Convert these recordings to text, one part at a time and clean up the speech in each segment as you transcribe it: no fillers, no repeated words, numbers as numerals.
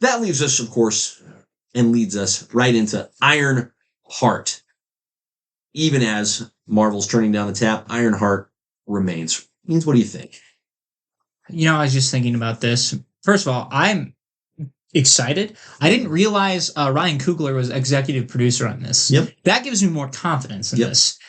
that leaves us, of course, and leads us right into Ironheart. Even as Marvel's turning down the tap, Ironheart remains. Means, what do you think? I was just thinking about this. First of all, I'm excited. I didn't realize Ryan Coogler was executive producer on this. Yep. That gives me more confidence in this.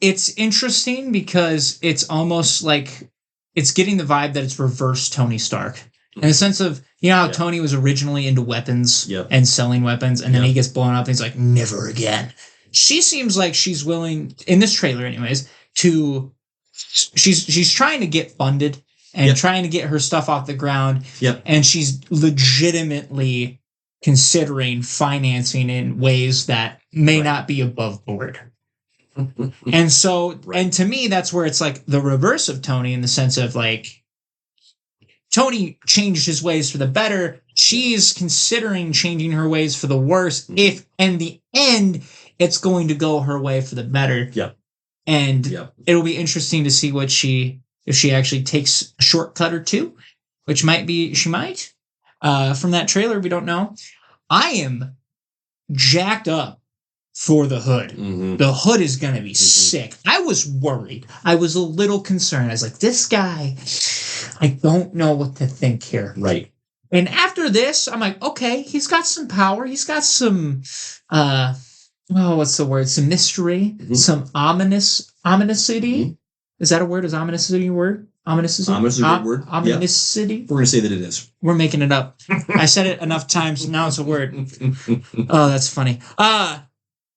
It's interesting because it's almost like it's getting the vibe that it's reverse Tony Stark. In the sense of, how Tony was originally into weapons and selling weapons, and then he gets blown up and he's like, never again. She seems like she's willing, in this trailer anyways, she's trying to get funded and trying to get her stuff off the ground. And she's legitimately considering financing in ways that may not be above board. And so, and to me, that's where it's like the reverse of Tony, in the sense of like, Tony changed his ways for the better. She's considering changing her ways for the worse. If in the end, it's going to go her way for the better. And it'll be interesting to see if she actually takes a shortcut or two, which might be, she might. From that trailer, we don't know. I am jacked up for the hood. The hood is going to be sick. I was worried. I was a little concerned. I was like, this guy, I don't know what to think here. Right. And after this, I'm like, okay, he's got some power. He's got some, what's the word? Some mystery, some ominousity. Is that a word? Is ominousity a word? Ominousity? Ominous is a good word. Ominousity? We're going to say that it is. We're making it up. I said it enough times. Now it's a word. Oh, that's funny.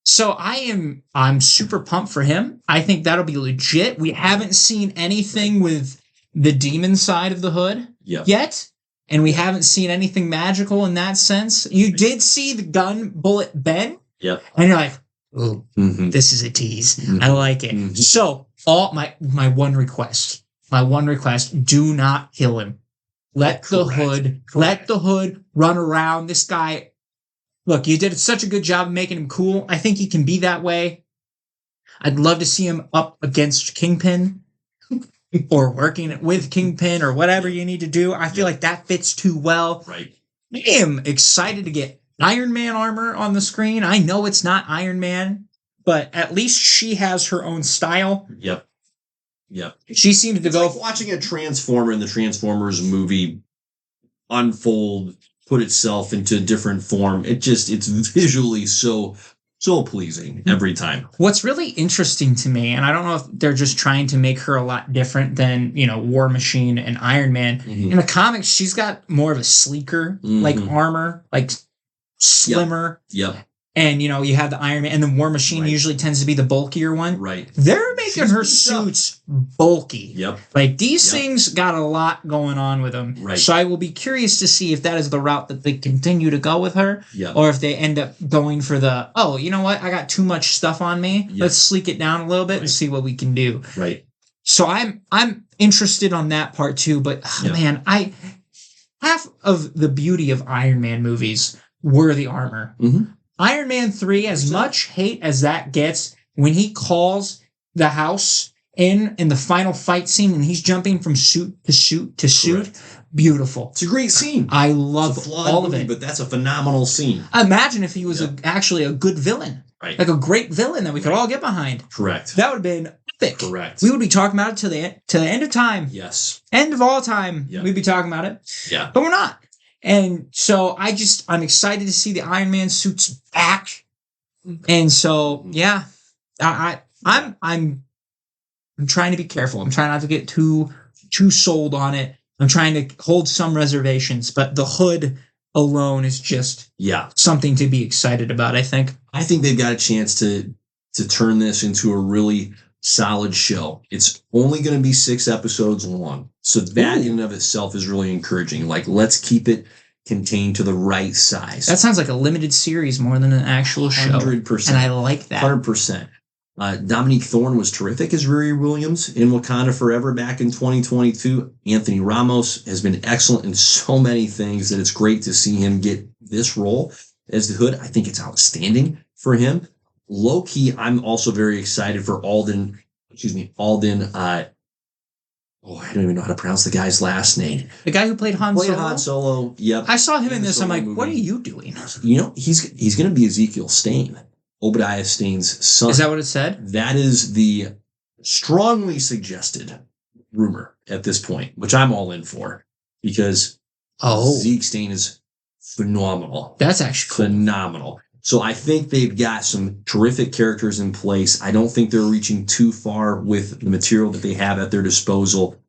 So I'm super pumped for him. I think that'll be legit. We haven't seen anything with the demon side of the hood yet. And we haven't seen anything magical in that sense. You did see the gun bullet bend. And you're like, oh, this is a tease. I like it. So all my one request, do not kill him. Let the hood run around. This guy, look, you did such a good job of making him cool. I think he can be that way. I'd love to see him up against Kingpin or working with Kingpin or whatever you need to do. I feel like that fits too well. Right. I am excited to get Iron Man armor on the screen. I know it's not Iron Man, but at least she has her own style. She seems to go... like watching a Transformer in the Transformers movie unfold, put itself into a different form. It's visually so pleasing every time. What's really interesting to me, and I don't know if they're just trying to make her a lot different than, War Machine and Iron Man. In the comics, she's got more of a sleeker, like armor, like slimmer. And, you have the Iron Man, and the War Machine usually tends to be the bulkier one. They're making her suits bulky. Like, these things got a lot going on with them. So I will be curious to see if that is the route that they continue to go with her, or if they end up going for the, oh, you know what? I got too much stuff on me. Let's sleek it down a little bit and see what we can do. So I'm interested on that part too, but man, half of the beauty of Iron Man movies were the armor. Iron Man 3, as much hate as that gets, when he calls the house in the final fight scene and he's jumping from suit to suit to suit, beautiful. It's a great scene. I love all of it. But that's a phenomenal scene. Imagine if he was actually a good villain. Like a great villain that we could all get behind. That would have been epic. We would be talking about it to the end of time. End of all time. We'd be talking about it. But we're not. And so I'm excited to see the Iron Man suits back. And so, I'm trying to be careful. I'm trying not to get too sold on it. I'm trying to hold some reservations, but the hood alone is just something to be excited about, I think. I think they've got a chance to turn this into a really solid show. It's only going to be 6 episodes long. So that in and of itself is really encouraging. Like, let's keep it contained to the right size. That sounds like a limited series more than an actual show. 100%. And I like that. 100%. Dominique Thorne was terrific as Riri Williams in Wakanda Forever back in 2022. Anthony Ramos has been excellent in so many things that it's great to see him get this role as the Hood. I think it's outstanding for him. Low-key, I'm also very excited for Alden I don't even know how to pronounce the guy's last name. The guy who played Han Played Solo. Han Solo. Yep. I saw him in this. I'm Solo like, movie. what are you doing? He's going to be Ezekiel Stain, Obadiah Stain's son. Is that what it said? That is the strongly suggested rumor at this point, which I'm all in for, because Zeke Stain is phenomenal. That's actually cool. Phenomenal. So I think they've got some terrific characters in place. I don't think they're reaching too far with the material that they have at their disposal.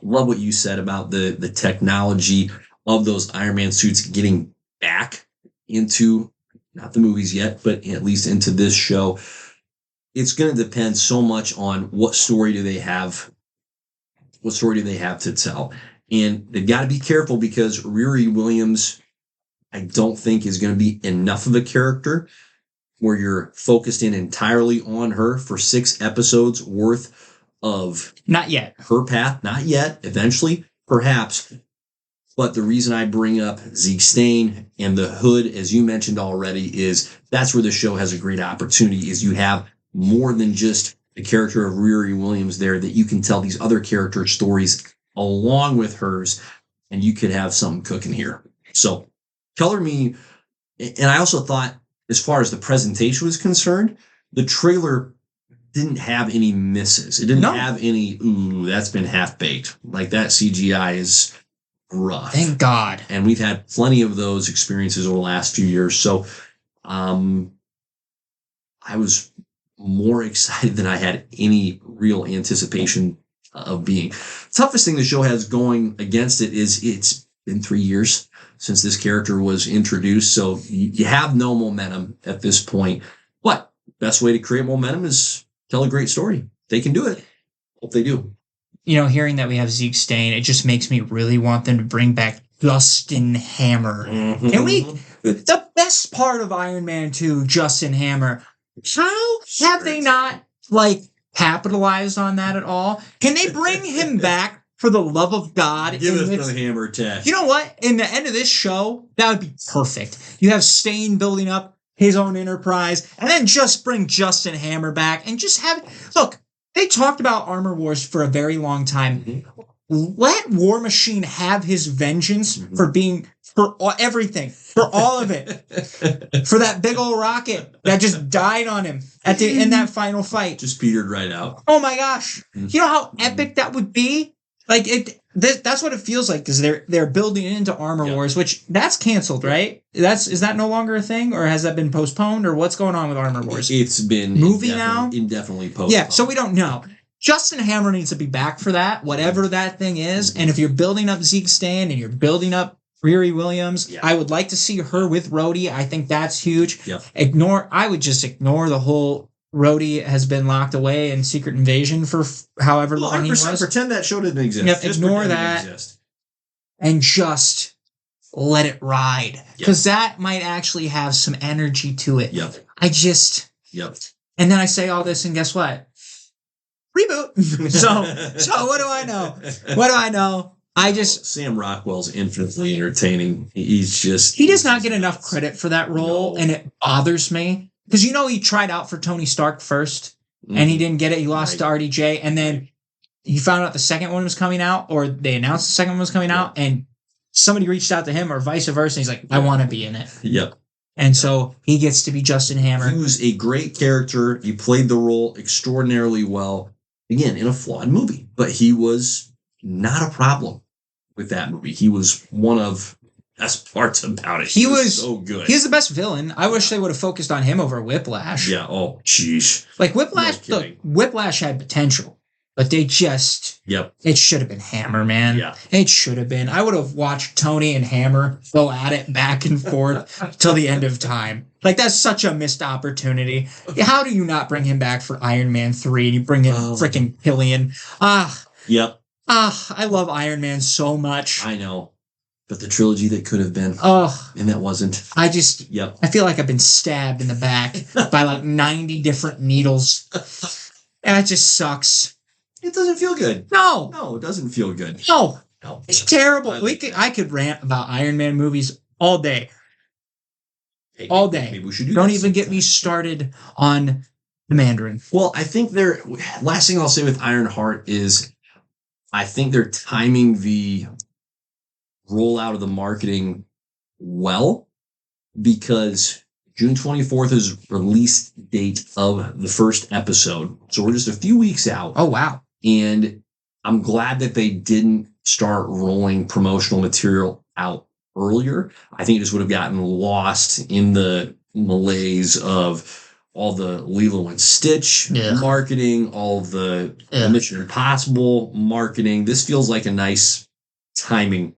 Love what you said about the technology of those Iron Man suits getting back into, not the movies yet, but at least into this show. It's going to depend so much on what story do they have to tell. And they've got to be careful, because Riri Williams, I don't think, is going to be enough of a character where you're focused in entirely on her for 6 episodes worth of not yet her path. Not yet. Eventually, perhaps. But the reason I bring up Zeke Stain and the Hood, as you mentioned already, is that's where the show has a great opportunity, is you have more than just the character of Riri Williams there, that you can tell these other character stories along with hers, and you could have something cooking here. So color me. And I also thought, as far as the presentation was concerned, the trailer didn't have any misses. It didn't have any, ooh, that's been half-baked. Like, that CGI is rough. Thank God. And we've had plenty of those experiences over the last few years. So I was more excited than I had any real anticipation of being. Toughest thing the show has going against it is it's been 3 years since this character was introduced. So you have no momentum at this point. But best way to create momentum is tell a great story. They can do it. Hope they do. Hearing that we have Zeke Stain, it just makes me really want them to bring back Justin Hammer. Mm-hmm. And the best part of Iron Man 2, Justin Hammer, how have they not, capitalized on that at all? Can they bring him back, for the love of God? Give us the hammer test. You know what? In the end of this show, that would be perfect. You have Stain building up his own enterprise, and then just bring Justin Hammer back and just have... Look, they talked about Armor Wars for a very long time. Mm-hmm. Let War Machine have his vengeance for everything, for all of it, for that big old rocket that just died on him in that final fight. Just petered right out. Oh my gosh. You know how epic that would be? That's what it feels like, because they're building into Armor Wars, which that's canceled, right? Is that no longer a thing, or has that been postponed, or what's going on with Armor Wars? It's been indefinitely postponed. Yeah, so we don't know. Justin Hammer needs to be back for that, whatever that thing is. And if you're building up Zeke Stain and you're building up Riri Williams, I would like to see her with Rhodey. I think that's huge. Yep. I would just ignore the whole Rhodey has been locked away in Secret Invasion for however long he was. Pretend that show didn't exist. Yep, ignore that. And just let it ride. Because that might actually have some energy to it. Yep. And then I say all this, and guess what? Reboot. So what do I know? Sam Rockwell's infinitely entertaining. He does not get enough credit for that role, and it bothers me. Because he tried out for Tony Stark first, and he didn't get it. He lost to RDJ, and then he found out the second one was coming out, or they announced the second one was coming out, and somebody reached out to him, or vice versa, and he's like, I want to be in it. Yep. And so he gets to be Justin Hammer. He was a great character. He played the role extraordinarily well. Again, in a flawed movie. But he was not a problem with that movie. He was one of the best parts about it. He was so good. He's the best villain. I wish they would have focused on him over Whiplash. Yeah, oh, jeez. Whiplash, Whiplash had potential. But they just... Yep. It should have been Hammer, man. Yeah. It should have been. I would have watched Tony and Hammer go at it back and forth till the end of time. That's such a missed opportunity. How do you not bring him back for Iron Man 3 and you bring in freaking Killian? Yep. I love Iron Man so much. I know. But the trilogy that could have been. And that wasn't. I feel like I've been stabbed in the back by 90 different needles. And it just sucks. It doesn't feel good. No, it doesn't feel good. No. It's terrible. I could rant about Iron Man movies all day. All day. Maybe we should Don't even get me started on the Mandarin. Well, I think last thing I'll say with Ironheart is I think they're timing the rollout of the marketing well, because June 24th is release date of the first episode. So we're just a few weeks out. Oh, wow. And I'm glad that they didn't start rolling promotional material out earlier. I think it just would have gotten lost in the malaise of all the Lilo and Stitch marketing, all the Mission Impossible marketing. This feels like a nice timing